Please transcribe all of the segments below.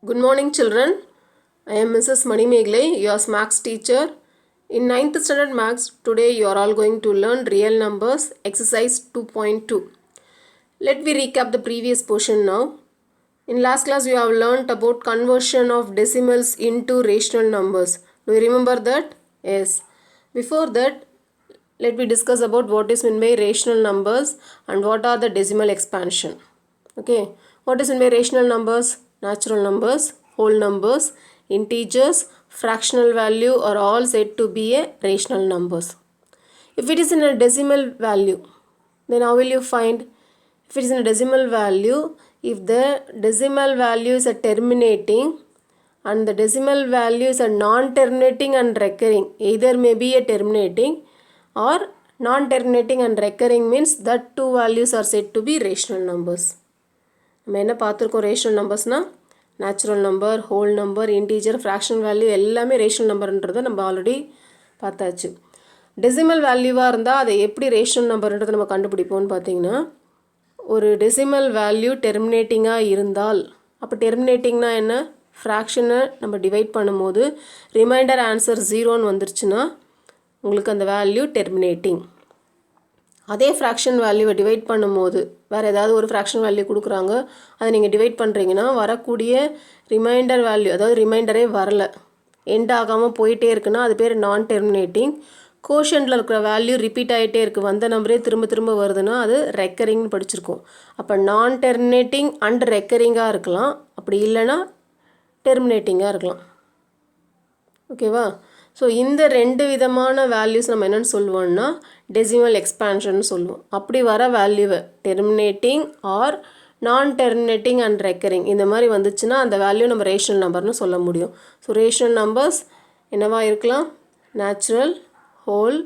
Good morning, children. I am Mrs. Mani Meglai, your Maths teacher. In 9th standard Maths, today you are all going to learn real numbers, exercise 2.2. Let me recap the previous portion now. In last class, you have learnt about conversion of decimals into rational numbers. Do you remember that? Yes. Before that, let me discuss about what is meant by rational numbers and what are the decimal expansion. Okay, what is meant by rational numbers? Natural numbers, whole numbers, integers, fractional value are all said to be a rational numbers. If it is in a decimal value, then how will you find? If it is in a decimal value, if the decimal value is a terminating and the decimal value is a non-terminating and recurring, either may be a terminating or non-terminating and recurring means that two values are said to be rational numbers. நம்ம என்ன பார்த்துருக்கோம் rational நம்பர்ஸ்னால் natural number, whole number, integer, fractional value எல்லாமே rational நம்பர்ன்றதை நம்ம already பார்த்தாச்சு. Decimal வேல்யூவாக இருந்தால் அதை எப்படி ரேஷனல் நம்பர்ன்றதை நம்ம கண்டுபிடிப்போம்னு பார்த்தீங்கன்னா, ஒரு டெசிமல் வேல்யூ டெர்மினேட்டிங்காக இருந்தால், அப்போ டெர்மினேட்டிங்னா என்ன? ஃப்ராக்ஷனை நம்ம டிவைட் பண்ணும்போது ரிமைண்டர் ஆன்சர் 0ன்னு வந்துருச்சுன்னா உங்களுக்கு அந்த வேல்யூ டெர்மினேட்டிங். அதே ஃப்ராக்ஷன் வேல்யூவை டிவைட் பண்ணும்போது வேறு ஏதாவது ஒரு ஃப்ராக்ஷன் வேல்யூ கொடுக்குறாங்க, அதை நீங்கள் டிவைட் பண்ணுறீங்கன்னா வரக்கூடிய ரிமைண்டர் வேல்யூ, அதாவது ரிமைண்டரே வரல, எண்ட் ஆகாமல் போயிட்டே இருக்குன்னா அது பேர் நான் டெர்மினேட்டிங். கோஷனில் இருக்கிற வேல்யூ ரிப்பீட் ஆகிட்டே இருக்குது, வந்த நம்பரே திரும்ப திரும்ப வருதுன்னா அது ரெக்கரிங்னு படிச்சிருக்கோம். அப்போ நான் டெர்மினேட்டிங் அண்ட் ரெக்கரிங்காக இருக்கலாம், அப்படி இல்லைன்னா டெர்மினேட்டிங்காக இருக்கலாம். ஓகேவா? ஸோ இந்த ரெண்டு விதமான வேல்யூஸ் நம்ம என்னென்னு சொல்லுவோம்னா டெசிமல் எக்ஸ்பான்ஷன் சொல்லுவோம். அப்படி வர வேல்யூவை terminating or non terminating and recurring இந்த மாதிரி வந்துச்சுன்னா அந்த வேல்யூ நம்ம ரேஷனல் நம்பர்னு சொல்ல முடியும். ஸோ ரேஷனல் நம்பர்ஸ் என்னவா இருக்கலாம்? Natural, whole,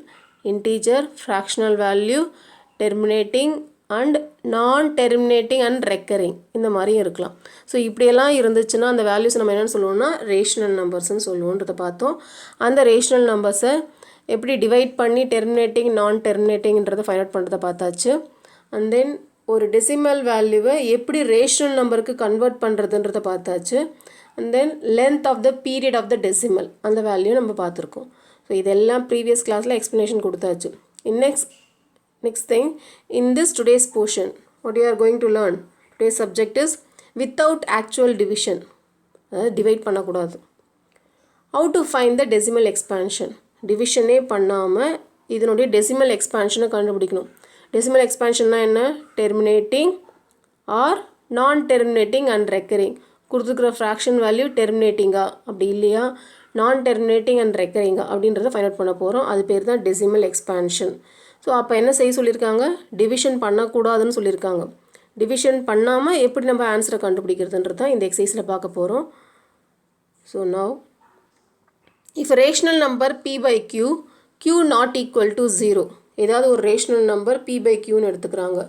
integer, fractional value, terminating and நான் டெர்மினேட்டிங் அண்ட் ரெக்கரிங் இந்த மாதிரியும் இருக்கலாம். ஸோ இப்படியெல்லாம் இருந்துச்சுன்னா அந்த வேல்யூஸ் நம்ம என்னென்னு சொல்லுவோம்னா ரேஷனல் நம்பர்ஸ்ன்னு சொல்லுவோன்றதை பார்த்தோம். அந்த ரேஷனல் நம்பர்ஸை எப்படி டிவைட் பண்ணி டெர்மினேட்டிங் நான் டெர்மினேட்டிங்ன்றதை ஃபைண்ட் அவுட் பண்ணுறதை பார்த்தாச்சு. அண்ட் தென் ஒரு டெசிமல் வேல்யூவை எப்படி ரேஷனல் நம்பருக்கு கன்வெர்ட் பண்ணுறதுன்றதை பார்த்தாச்சு. And then length of the period of the decimal அந்த வேல்யூ நம்ம பார்த்துருக்கோம். ஸோ இதெல்லாம் ப்ரீவியஸ் கிளாஸில் எக்ஸ்ப்ளனேஷன் கொடுத்தாச்சு. Next thing, in this today's portion, what you are going to learn, today's subject is without actual division. Divide பண்ணக்கூடாது. How to find the decimal expansion? டிவிஷனே பண்ணாமல் இதனுடைய decimal எக்ஸ்பான்ஷனை கண்டுபிடிக்கணும். டெசிமல் எக்ஸ்பான்ஷன்னா என்ன? Terminating or non terminating and recurring. கொடுத்துருக்குற fraction value டெர்மினேட்டிங்கா அப்படி இல்லையா நான் டெர்மினேட்டிங் அண்ட் ரெக்கரிங்கா அப்படின்றத ஃபைண்ட் அவுட் பண்ண போகிறோம். அது பேர் தான் டெசிமல் எக்ஸ்பான்ஷன். ஸோ அப்போ என்ன செய்ய சொல்லியிருக்காங்க? டிவிஷன் பண்ணக்கூடாதுன்னு சொல்லியிருக்காங்க. டிவிஷன் பண்ணாமல் எப்படி நம்ம ஆன்சரை கண்டுபிடிக்கிறதுன்றது தான் இந்த எக்ஸசைஸில் பார்க்க போகிறோம். So now if rational number p by q, q not equal to 0, ஏதாவது ஒரு ரேஷனல் நம்பர் p by qன்னு எடுத்துக்கிறாங்க.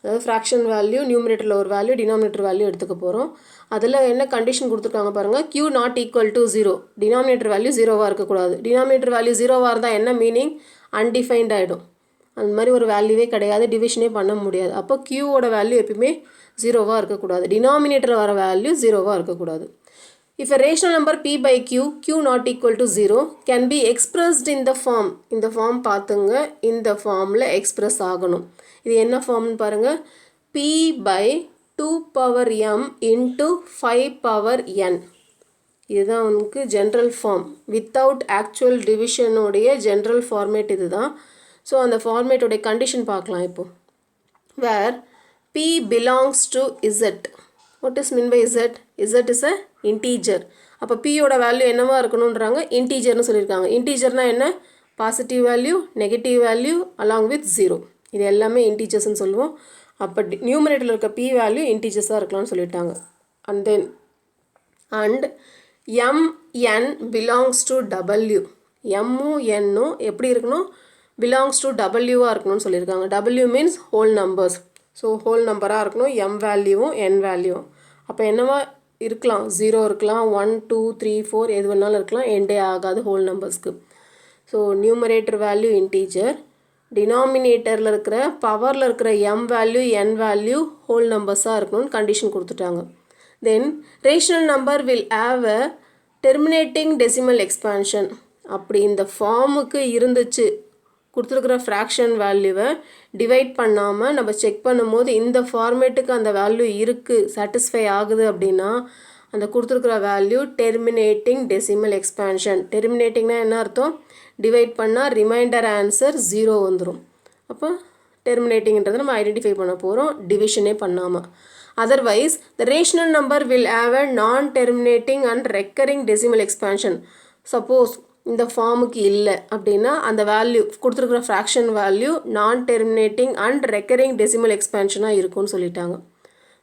அதாவது ஃப்ராக்ஷன் வேல்யூ, நியூமினேட்டரில் ஒரு வேல்யூ, டினாமினேட்டர் வேல்யூ எடுத்துக்க போகிறோம். அதில் என்ன கண்டிஷன் கொடுத்துருக்காங்க பாருங்கள், q not equal to 0, denominator value 0வாக இருக்கக்கூடாது. டினாமினேட்டர் வேல்யூ 0வாக இருந்தால் என்ன மீனிங்? அன்டிஃபைன்ட் ஆகிடும். அந்த மாதிரி ஒரு வேல்யூவே கிடையாது, டிவிஷனே பண்ண முடியாது. அப்போ க்யூவோட வேல்யூ எப்பயுமே 0வாக இருக்கக்கூடாது, டினாமினேட்டரில் வர வேல்யூ 0வாக இருக்கக்கூடாது. If a rational number p by q, q not equal to 0 can be expressed in the form. இந்த ஃபார்ம் பார்த்துங்க, இந்த ஃபார்மில் எக்ஸ்ப்ரெஸ் ஆகணும். இது என்ன ஃபார்ம்னு பாருங்கள், p by 2 power m into 5 power n. இதுதான் உங்களுக்கு ஜென்ரல் ஃபார்ம். வித்தவுட் ஆக்சுவல் டிவிஷனுடைய ஜென்ரல் ஃபார்மேட் இது தான். ஸோ அந்த ஃபார்மேட்டோடைய கண்டிஷன் பார்க்கலாம் இப்போது. Where p belongs to z. What is mean by z? z is a integer. அப்போ pயோட வேல்யூ என்னவா இருக்கணுன்றாங்க? இன்டீஜர்னு சொல்லியிருக்காங்க. இன்டீஜர்னால் என்ன? Positive value, negative value along with 0. இது எல்லாமே இன்டீஜர்ஸ்ன்னு சொல்லுவோம். அப்போ நியூமரேட்டரில் இருக்க p வேல்யூ இன்டீஜர்ஸாக இருக்கலாம்னு சொல்லிட்டாங்க. And then mn belongs to w. m-ம் n-ம் எப்படி இருக்கணும்? belongs to w-வாக இருக்கணும்னு சொல்லியிருக்காங்க. w means whole numbers. So whole நம்பராக இருக்கணும், m வேல்யூவும் n வேல்யூவும். அப்போ என்னவா இருக்கலாம்? 0 இருக்கலாம், 1 2 3 4 எது வேணாலும் இருக்கலாம், எண்டே ஆகாது ஹோல் நம்பர்ஸ்க்கு. ஸோ நியூமரேட்டர் வேல்யூ இன்டீஜர், டினாமினேட்டரில் இருக்கிற பவரில் இருக்கிற m value n value whole நம்பர்ஸாக இருக்கணும்னு கண்டிஷன் கொடுத்துட்டாங்க. Then rational number will have a terminating decimal expansion. அப்படி இந்த ஃபார்முக்கு இருந்துச்சு, கொடுத்துருக்குற ஃப்ராக்ஷன் வேல்யூவை டிவைட் பண்ணாமல் நம்ம செக் பண்ணும்போது இந்த ஃபார்மேட்டுக்கு அந்த வேல்யூ இருக்குது, சாட்டிஸ்ஃபை ஆகுது அப்படின்னா அந்த கொடுத்துருக்குற வேல்யூ டெர்மினேட்டிங் டெசிமல் எக்ஸ்பேன்ஷன். டெர்மினேட்டிங்னா என்ன அர்த்தம்? டிவைட் பண்ணால் ரிமைண்டர் ஆன்சர் 0 வந்துடும். அப்போ டெர்மினேட்டிங்கிறத நம்ம ஐடென்டிஃபை பண்ண போகிறோம் டிவிஷனே பண்ணாமல். Otherwise, the rational number will have a non-terminating and recurring decimal expansion. Suppose இந்த ஃபார்முக்கு இல்லை அப்படின்னா அந்த வேல்யூ கொடுத்துருக்குற fraction value non terminating and recurring decimal எக்ஸ்பேன்ஷனாக இருக்கும்னு சொல்லிட்டாங்க.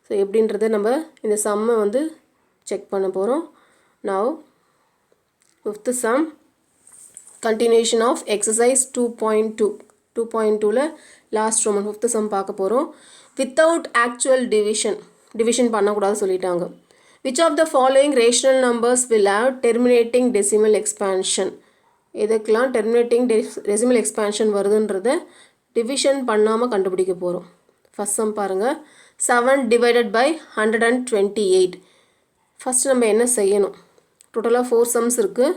ஸோ எப்படின்றத நம்ம இந்த சம்மை வந்து செக் பண்ண போகிறோம். Now fifth sum, continuation of exercise 2.2. 2.2ல லாஸ்ட் ரோமன் ஃபிஃப்த் சம் பார்க்க போகிறோம். வித்தவுட் ஆக்சுவல் டிவிஷன் பண்ணக்கூடாது சொல்லிட்டாங்க. Which of the following rational numbers will have terminating decimal expansion? இதுக்கெல்லாம் terminating decimal expansion வருதுன்றத டிவிஷன் பண்ணாமல் கண்டுபிடிக்க போகிறோம். ஃபஸ்ட் சம் பாருங்கள், 7 divided by 128. ஃபஸ்ட் நம்ம என்ன செய்யணும்? டோட்டலாக 4 சம்ஸ் இருக்குது.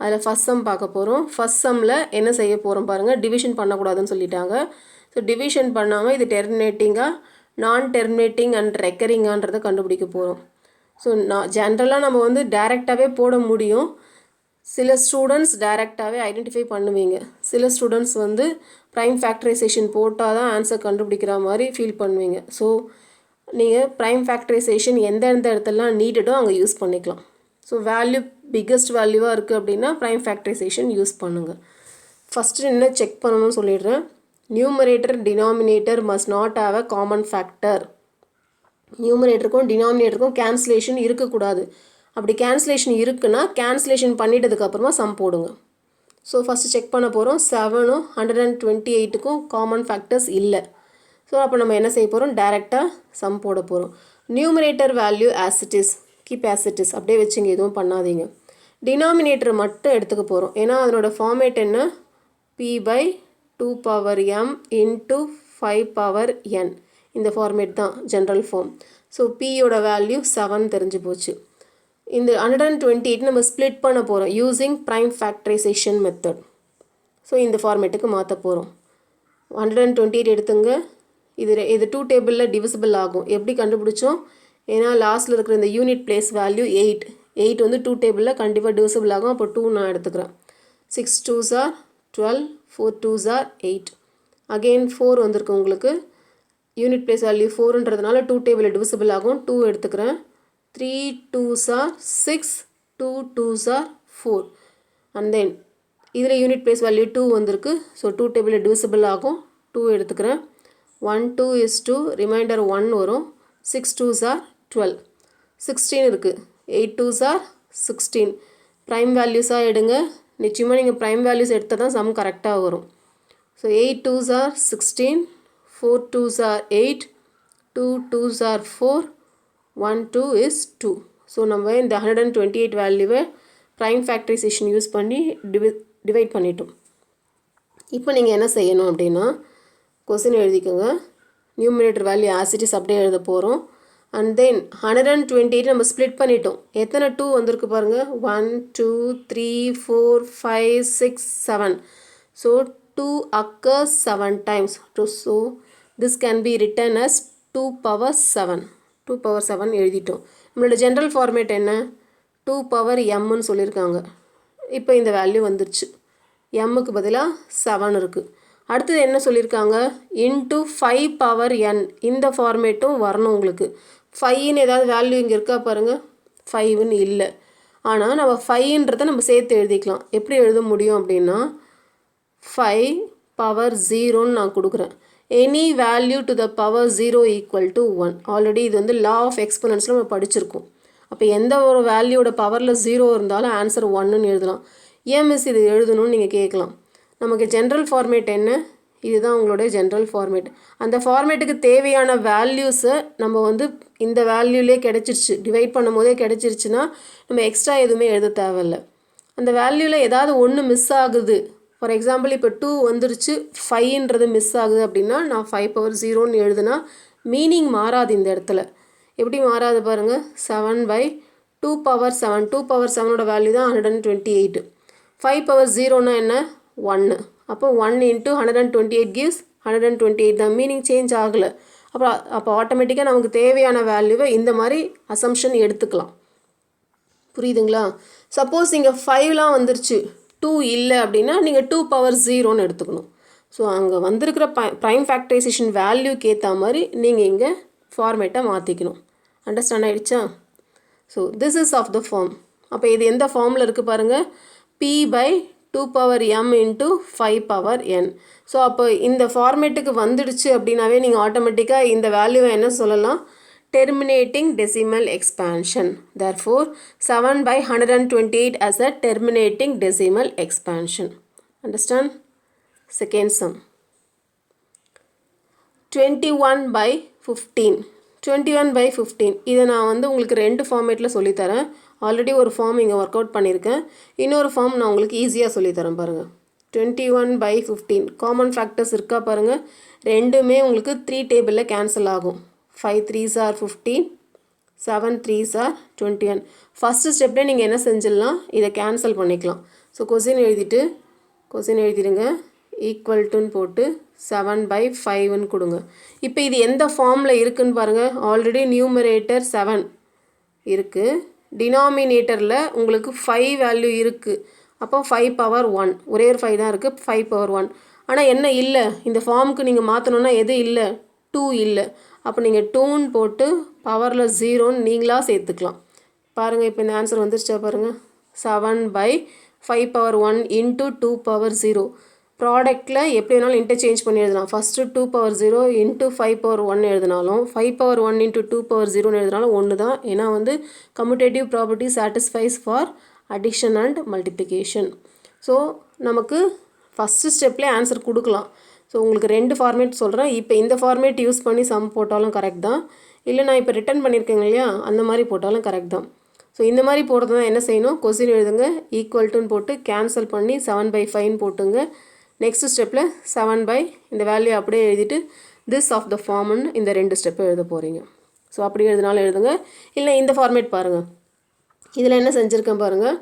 அதில் ஃபஸ்ட் சம் பார்க்க போகிறோம். ஃபஸ்ட் சம்மில் என்ன செய்ய போகிறோம் பாருங்கள், டிவிஷன் பண்ணக்கூடாதுன்னு சொல்லிட்டாங்க. ஸோ டிவிஷன் பண்ணாமல் இது டெர்மினேட்டிங்காக நான் டெர்மினேட்டிங் அண்ட் ரெக்கரிங்கான்றதை கண்டுபிடிக்க போகிறோம். ஸோ ஜென்ரலாக நம்ம வந்து டைரெக்டாகவே போட முடியும். சில ஸ்டூடெண்ட்ஸ் டைரெக்டாகவே ஐடென்டிஃபை பண்ணுவீங்க. சில ஸ்டூடெண்ட்ஸ் வந்து ப்ரைம் ஃபேக்டரைசேஷன் போட்டால் தான் ஆன்சர் கண்டுபிடிக்கிற மாதிரி ஃபீல் பண்ணுவீங்க. ஸோ நீங்கள் ப்ரைம் ஃபேக்டரைசேஷன் எந்தெந்த இடத்துலலாம் நீடடோ அங்கே யூஸ் பண்ணிக்கலாம். ஸோ வேல்யூ பிக்கஸ்ட் வேல்யூவாக இருக்குது அப்படின்னா ப்ரைம் ஃபேக்டரைசேஷன் யூஸ் பண்ணுங்கள். ஃபஸ்ட்டு என்ன செக் பண்ணணும்னு சொல்லிடுறேன். Numerator denominator must not have a common factor. நியூமரேட்டருக்கும் டினாமினேட்டருக்கும் கேன்சலேஷன் இருக்கக்கூடாது. அப்படி கேன்சலேஷன் இருக்குன்னா கேன்சலேஷன் பண்ணிட்டதுக்கப்புறமா சம் போடுங்க. ஸோ ஃபஸ்ட்டு செக் பண்ண போகிறோம். 7ம் 128க்கும் காமன் ஃபேக்டர்ஸ் இல்லை. ஸோ அப்போ நம்ம என்ன செய்ய போகிறோம், டைரெக்டாக சம் போட போகிறோம். Numerator value as it is, keep as it is, அப்படியே வச்சுங்க, எதுவும் பண்ணாதீங்க. டினாமினேட்டர் மட்டும் எடுத்துக்க போகிறோம். ஏன்னா அதனோட ஃபார்மேட் என்ன, p/2 power m into 5 power n. இந்த ஃபார்மேட் தான் ஜென்ரல் ஃபார்ம். ஸோ பியோட வேல்யூ 7 தெரிஞ்சு போச்சு. இந்த 128 நம்ம ஸ்ப்ளிட் பண்ண போகிறோம் using prime factorisation method. So இந்த ஃபார்மேட்டுக்கு மாற்ற போகிறோம். 128 எடுத்துங்க. இது 2 டேபிளில் டிவிசிபிள் ஆகும். எப்படி கண்டுபிடிச்சோம்? ஏன்னா லாஸ்ட்டில் இருக்கிற இந்த யூனிட் பிளேஸ் வேல்யூ 8 வந்து 2 டேபிளில் கண்டிப்பாக டிவிசிபிள் ஆகும். அப்போ 2 நான் எடுத்துக்கிறேன். 6 2s are 12, 4 2s are 8. Again 4 வந்திருக்கு உங்களுக்கு. யூனிட் பிளேஸ் வேல்யூ 4ன்றதுனால 2 டேபிளில் டிவிசிபிள் ஆகும். 2 எடுத்துக்கிறேன். 3 2s are 6, 2 2s are 4. And then இதில் யூனிட் பிளேஸ் வேல்யூ 2 வந்திருக்கு. ஸோ 2 டேபிளில் டிவிசிபிள் ஆகும். 2 எடுத்துக்கிறேன். 1 2 is 2, ரிமைண்டர் 1 வரும். 6 2s are 12. 16 இருக்குது. 8 2s are 16. ப்ரைம் வேல்யூஸாக எடுங்க. நிச்சயமாக நீங்கள் ப்ரைம் வேல்யூஸ் எடுத்தால் தான் சம் கரெக்டாக வரும். So 8 2s are 16, 4 2s are 8, 2 2s are 4, 1 2 is 2. So நம்ம இந்த 128 வேல்யூவை ப்ரைம் ஃபேக்டரைசேஷன் யூஸ் பண்ணி டிவைட் பண்ணிட்டோம். இப்போ நீங்கள் என்ன செய்யணும் அப்படின்னா, கொஸ்டின் எழுதிக்கோங்க. Numerator value as it is அப்படியே எழுத போகிறோம். அண்ட் தென் 128 நம்ம ஸ்ப்ளிட் பண்ணிட்டோம். எத்தனை 2 வந்திருக்கு பாருங்கள், 1 2 3 4 5 6 7. So 2 occurs 7 times. So this can be written as 2 power 7. 2 power 7 எழுதிட்டோம். நம்மளோட ஜென்ரல் ஃபார்மேட் என்ன, 2 power mன்னு சொல்லியிருக்காங்க. இப்போ இந்த வேல்யூ வந்துருச்சு. mக்கு பதிலாக 7 இருக்குது. அடுத்தது என்ன சொல்லியிருக்காங்க, இன்ட்டு 5 power n. இந்த ஃபார்மேட்டும் வரணும் உங்களுக்கு. 5ன்னு ஏதாவது வேல்யூ இங்கே இருக்கா பாருங்கள், 5ன்னு இல்லை. ஆனால் நம்ம 5ன்றதை நம்ம சேர்த்து எழுதிக்கலாம். எப்படி எழுத முடியும் அப்படின்னா, 5 power 0ன்னு நான் கொடுக்குறேன். Any value to the power 0 equal to 1. Already இது வந்து லா ஆஃப் எக்ஸ்போனன்ஸில் நம்ம படிச்சிருக்கோம். அப்போ எந்த ஒரு வேல்யூவோட பவரில் 0 இருந்தாலும் ஆன்சர் 1ன்னு எழுதலாம். ஏன் மிஸ் இது எழுதணும்னு நீங்கள் கேட்கலாம். நமக்கு ஜென்ரல் ஃபார்மேட் என்ன, இதுதான் உங்களுடைய ஜென்ரல் ஃபார்மேட். அந்த ஃபார்மேட்டுக்கு தேவையான வேல்யூஸை நம்ம வந்து இந்த வேல்யூலே கிடச்சிருச்சு, டிவைட் பண்ணும் போதே கிடச்சிருச்சுன்னா நம்ம எக்ஸ்ட்ரா எதுவுமே எழுத தேவையில்லை. அந்த வேல்யூவில் ஏதாவது ஒன்று மிஸ் ஆகுது, ஃபார் எக்ஸாம்பிள் இப்போ 2 வந்துருச்சு, 5ன்றது மிஸ் ஆகுது அப்படின்னா நான் 5 power 0ன்னு எழுதுனா மீனிங் மாறாது இந்த இடத்துல. எப்படி மாறாது பாருங்கள், 7/2 பவர் 7, 2 பவர் 7ஓட வேல்யூ தான் 128. 5 பவர் 0னா என்ன, 1. அப்போ 1 into 128 gives 128 தான், மீனிங் சேஞ்ச் ஆகலை. அப்போ ஆட்டோமேட்டிக்காக நமக்கு தேவையான வேல்யூவை இந்த மாதிரி அசம்ஷன் எடுத்துக்கலாம். புரியுதுங்களா? சப்போஸ் இங்கே 5லாம் வந்துருச்சு, 2 இல்லை அப்படின்னா நீங்கள் 2 பவர் 0ன்னு எடுத்துக்கணும். ஸோ அங்கே வந்திருக்கிற ப்ரைம் ஃபேக்டரைசேஷன் வேல்யூக்கு ஏற்ற மாதிரி நீங்கள் இங்கே ஃபார்மேட்டை மாற்றிக்கணும். அண்டர்ஸ்டாண்ட் ஆகிடுச்சா? So this is of the form. அப்போ இது எந்த ஃபார்மில் இருக்குது பாருங்கள், p/2 power m into 5 power n. ஸோ அப்போ இந்த ஃபார்மேட்டுக்கு வந்துடுச்சு அப்படின்னாவே நீங்கள் ஆட்டோமேட்டிக்காக இந்த வேல்யூவை என்ன சொல்லலாம், terminating decimal expansion. Therefore, 7/128 as a terminating decimal expansion. Understand? Second sum. 21/15. 21/15 இதை நான் உங்களுக்கு ரெண்டு ஃபார்மேட்டில் சொல்லித்தரேன். ஆல்ரெடி ஒரு ஃபார்ம் இங்கே ஒர்க் அவுட் பண்ணியிருக்கேன், இன்னொரு ஃபார்ம் நான் உங்களுக்கு ஈஸியாக சொல்லித்தரேன் பாருங்கள். 21/15 காமன் ஃபேக்டர்ஸ் இருக்கா பாருங்கள், ரெண்டுமே உங்களுக்கு 3 டேபிளில் கேன்சல் ஆகும். 5 3s are 15, 7 3s are 21. First ஸ்டெப்பில் நீங்கள் என்ன செஞ்சிடலாம், இதை கேன்சல் பண்ணிக்கலாம். ஸோ கொஸ்டின் எழுதிடுங்க, ஈக்குவல் டுன்னு போட்டு 7/5ன்னு கொடுங்க. இப்போ இது எந்த ஃபார்மில் இருக்குதுன்னு பாருங்கள். ஆல்ரெடி நியூமரேட்டர் 7 இருக்குது, டினாமினேட்டரில் உங்களுக்கு 5 வேல்யூ இருக்குது. அப்போ 5 பவர் 1, ஒரே ஒரு 5 தான் இருக்குது, 5 பவர் 1. ஆனால் என்ன இல்லை, இந்த ஃபார்முக்கு நீங்கள் மாற்றணுன்னா எது இல்லை, 2 இல்லை. அப்போ நீங்கள் 2ன்னு போட்டு பவரில் 0ன்னு நீங்களாக சேர்த்துக்கலாம். பாருங்கள் இப்போ இந்த ஆன்சர் வந்துருச்சா பாருங்கள், 7/5 பவர் 1 into 2 பவர் 0. ப்ராடக்டில் எப்படி வேணாலும் இன்டர்சேஞ்ச் பண்ணி எழுதலாம். ஃபஸ்ட்டு 2 பவர் 0 into 5 பவர் 1 எழுதினாலும் 5 பவர் 1 into 2 பவர் 0ன்னு எழுதினாலும் ஒன்று தான். ஏன்னா commutative property satisfies for addition and multiplication. So நமக்கு ஃபஸ்ட்டு ஸ்டெப்லேயே ஆன்சர் கொடுக்கலாம். ஸோ உங்களுக்கு ரெண்டு ஃபார்மேட் சொல்கிறேன். இப்போ இந்த ஃபார்மேட் யூஸ் பண்ணி சம் போட்டாலும் கரெக்ட் தான், இல்லை நான் இப்போ ரிட்டன் பண்ணியிருக்கேங்க இல்லையா, அந்த மாதிரி போட்டாலும் கரெக்ட் தான். ஸோ இந்த மாதிரி போடுறது தான் என்ன செய்யணும், கொஸ்டின் எழுதுங்க, ஈக்குவல் டுன்னு போட்டு கேன்சல் பண்ணி 7/5ன்னு போட்டுங்க. நெக்ஸ்ட் ஸ்டெப்பில் 7 இந்த வேல்யூ அப்படியே எழுதிட்டு திஸ் ஆஃப் த ஃபார்ம்னு இந்த ரெண்டு ஸ்டெப்பை எழுத போகிறீங்க. ஸோ அப்படி எழுதினாலும் எழுதுங்க, இல்லை இந்த ஃபார்மேட் பாருங்கள். இதில் என்ன செஞ்சுருக்கேன் பாருங்கள்,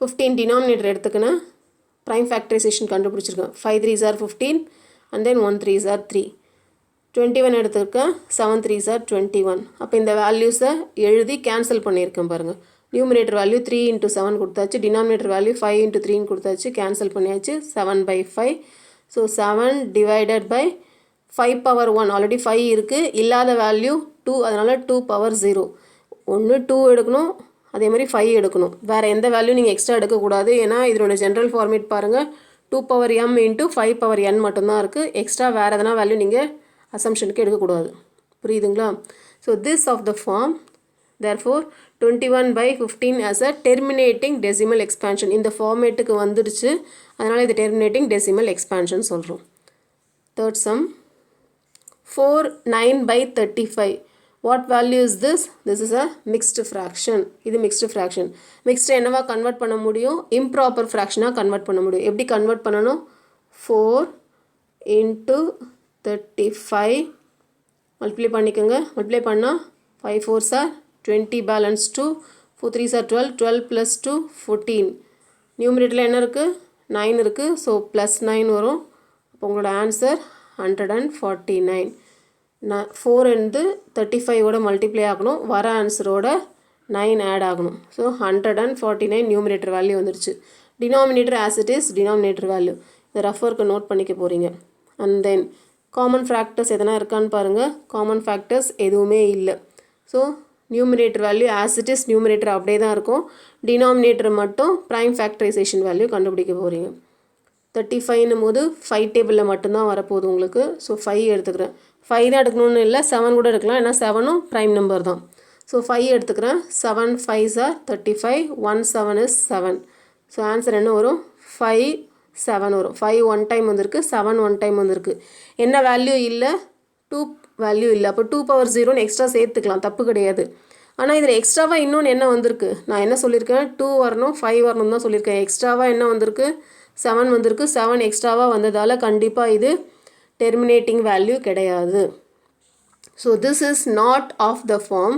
15 டினாமினேட்டர் எடுத்துக்கினேன், ப்ரைம் ஃபேக்டரைசேஷன் கண்டுபிடிச்சிருக்கேன். 5 3s are 15 and then 1 3s are 3. 21 எடுத்துருக்கேன், 7 3s are 21. அப்போ இந்த வேல்யூஸை எழுதி கேன்சல் பண்ணியிருக்கேன் பாருங்கள். நியூமரேட்டர் வேல்யூ 3 into 7 கொடுத்தாச்சு, டினாமினேட்டர் வேல்யூ 5 into 3ன்னு கொடுத்தாச்சு, கேன்சல் பண்ணியாச்சு. 7/5. So 7 divided by 5 power 1, already 5 இருக்குது, இல்லாத வேல்யூ 2, அதனால் 2 பவர் 0. ஒன்று 2 எடுக்கணும், அதே மாதிரி 5 எடுக்கணும். வேறு எந்த வேல்யூ நீங்கள் எக்ஸ்ட்ரா எடுக்கக்கூடாது, ஏன்னா இதனோட ஜென்ரல் ஃபார்மேட் பாருங்கள், 2 power m into 5 power n மட்டும்தான் இருக்குது. எக்ஸ்ட்ரா வேறு எதனா வேல்யூ நீங்கள் அசம்ஷனுக்கு எடுக்கக்கூடாது. புரியுதுங்களா? So this of the form, therefore 21/15 as a terminating decimal expansion. இந்த ஃபார்மேட்டுக்கு வந்துடுச்சு, அதனால் இது terminating decimal expansion சொல்கிறோம். Third sum, 4 9/35. What value is this? This is a mixed fraction. இது mixed fraction. mixed என்னவா கன்வெர்ட் பண்ண முடியும், improper fractionாக கன்வெர்ட் பண்ண முடியும். எப்படி கன்வெர்ட் பண்ணணும், 4 into 35 மல்டிப்ளை பண்ணிக்கோங்க. மல்டிப்ளை பண்ணால் 5 4s are 20, balance 2, 4 3s are 12, 12 plus 2 14. நியூமரேட்டரில் என்ன இருக்குது, 9 இருக்குது, ஸோ ப்ளஸ் 9 வரும். அப்போ உங்களோட ஆன்சர் 149. 4 வந்து 35ஓட மல்டிப்ளை ஆகணும், வர ஆன்சரோட 9 ஆட் ஆகணும். ஸோ 149 நியூமரேட்டர் வேல்யூ வந்துடுச்சு. Denominator as it is denominator value. இதை ரஃபருக்கு நோட் பண்ணிக்க போகிறீங்க. அண்ட் தென் காமன் ஃபேக்டர்ஸ் எதனா இருக்கான்னு பாருங்கள். காமன் ஃபேக்டர்ஸ் எதுவுமே இல்லை. So numerator value as it is numerator அப்படியே தான் இருக்கும், டினாமினேட்டர் மட்டும் ப்ரைம் ஃபேக்டரைசேஷன் வேல்யூ கண்டுபிடிக்க போகிறீங்க. 35ன்னும் போது 5 டேபிளில் மட்டும்தான் வரப்போகுது உங்களுக்கு. ஸோ 5 எடுத்துக்கிறேன். 5 தான் எடுக்கணும்னு இல்லை, 7 கூட எடுக்கலாம், ஏன்னா 7ம் ப்ரைம் நம்பர் தான். ஸோ 5 எடுத்துக்கிறேன். 7 5s are 35, 1 7 is 7. So answer என்ன வரும், 5 7 வரும். 5 1 டைம் வந்திருக்கு, 7 1 டைம் வந்திருக்கு. என்ன வேல்யூ இல்லை, 2 வேல்யூ இல்லை. அப்போ 2 பவர் 0ன்னு எக்ஸ்ட்ரா சேர்த்துக்கலாம், தப்பு கிடையாது. ஆனால் இதில் எக்ஸ்ட்ராவாக இன்னொன்று என்ன வந்திருக்கு, நான் என்ன சொல்லியிருக்கேன், 2 வரணும் 5 வரணும் தான் சொல்லியிருக்கேன். எக்ஸ்ட்ராவாக என்ன வந்திருக்கு, 7 வந்திருக்கு. 7 எக்ஸ்ட்ராவாக வந்ததால் கண்டிப்பாக இது டெர்மினேட்டிங் வேல்யூ கிடையாது. So this is not of the form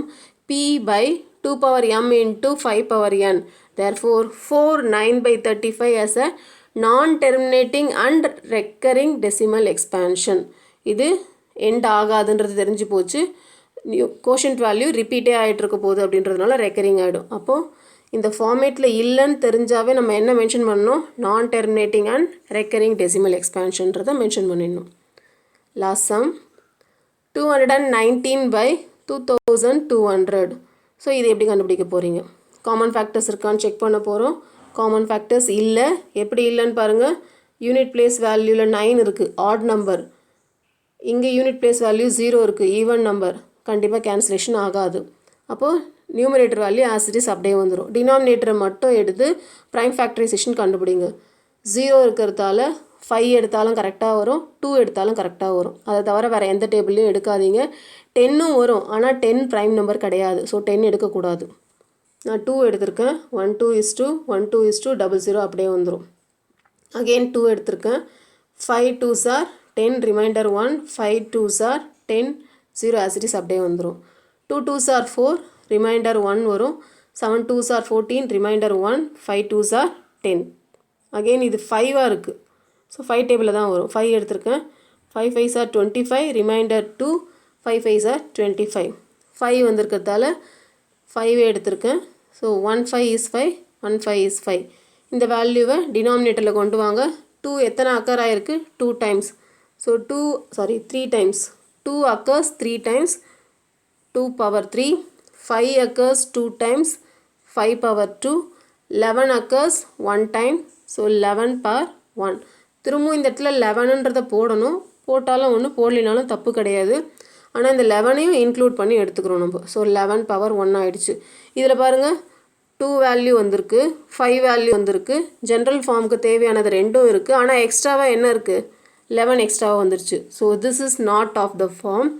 p by 2 power m into 5 power n. Therefore 4 9 by 35 as a non-terminating and recurring decimal expansion. இது end ஆகாதுன்றது தெரிஞ்சு போச்சு. quotient value ரிப்பீட்டே ஆகிட்டு இருக்க போகுது அப்படின்றதுனால ரெக்கரிங் ஆகிடும். அப்போது இந்த ஃபார்மேட்டில் இல்லைன்னு தெரிஞ்சாவே நம்ம என்ன மென்ஷன் பண்ணணும், non terminating and recurring decimal எக்ஸ்பேன்ஷன்றதை மென்ஷன் பண்ணிடணும். Last sum 219 by 2200. ஸோ இது எப்படி கண்டுபிடிக்க போகிறீங்க? காமன் ஃபேக்டர்ஸ் இருக்கான்னு செக் பண்ண போகிறோம். காமன் ஃபேக்டர்ஸ் இல்லை. எப்படி இல்லைன்னு பாருங்கள். யூனிட் பிளேஸ் வேல்யூவில் 9 இருக்குது, ஆட் நம்பர். இங்கே யூனிட் பிளேஸ் வேல்யூ 0 இருக்குது, ஈவன் நம்பர். கண்டிப்பாக கேன்சலேஷன் ஆகாது. அப்போது numerator value as it is அப்படியே வந்துடும். டினாமினேட்டரை மட்டும் எடுத்து ப்ரைம் ஃபேக்டரைசேஷன் கண்டுபிடிங்க. 0 இருக்கிறதால 5 எடுத்தாலும் கரெக்டாக வரும், 2 எடுத்தாலும் கரெக்டாக வரும். அதை தவிர வேறு எந்த டேபிள்லையும் எடுக்காதீங்க. 10ம் வரும், ஆனால் 10 ப்ரைம் நம்பர் கிடையாது. ஸோ 10 எடுக்கக்கூடாது. நான் 2 எடுத்திருக்கேன். 1 2 is 2 1 2 is 2 00 அப்படியே வந்துடும். அகெயின் 2 எடுத்திருக்கேன். 5 2s are 10 reminder 1 5 2s are 10 0 as it is அப்படியே வந்துடும். 2 2s are 4 ரிமைண்டர் 1 வரும். 7 2s are 14 reminder 1 5 2s are 10. Again இது 5ஆக இருக்குது. ஸோ 5 டேபிளில் தான் வரும். 5 எடுத்திருக்கேன். 5 5s are 25 reminder 2 5 5s are 25. 5 வந்திருக்கிறதால 5 எடுத்திருக்கேன். So 1 5 is 5 1 5 is 5. இந்த வேல்யூவை டினாமினேட்டரில் கொண்டு வாங்க. 2 எத்தனை அக்கர் ஆகிருக்கு? 2 times. So 3 times. 2 occurs 3 times, 2 power 3. 5 occurs 2 times, 5 power 2. 11 occurs 1 time, so 11 power 1. திரும்பவும் இந்த இடத்துல 11ன்றதை போடணும். போட்டாலும் ஒன்று, போடலினாலும் தப்பு கிடையாது. ஆனால் இந்த 11ஐயும் இன்க்ளூட் பண்ணி எடுத்துக்கிறோம் நம்ம. ஸோ 11 power 1 ஆகிடுச்சு. இதில் பாருங்கள் 2 வேல்யூ வந்திருக்கு, 5 வேல்யூ வந்திருக்கு. ஜென்ரல் ஃபார்முக்கு தேவையானது ரெண்டும் இருக்குது. ஆனால் எக்ஸ்ட்ராவாக என்ன இருக்குது? 11 எக்ஸ்ட்ராவாக வந்துருச்சு. So this is not of the form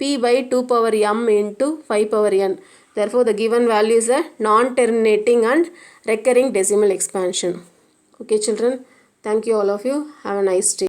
p by 2 power m into 5 power n. Therefore the given value is a non-terminating and recurring decimal expansion. Okay children, thank you all of you. Have a nice day.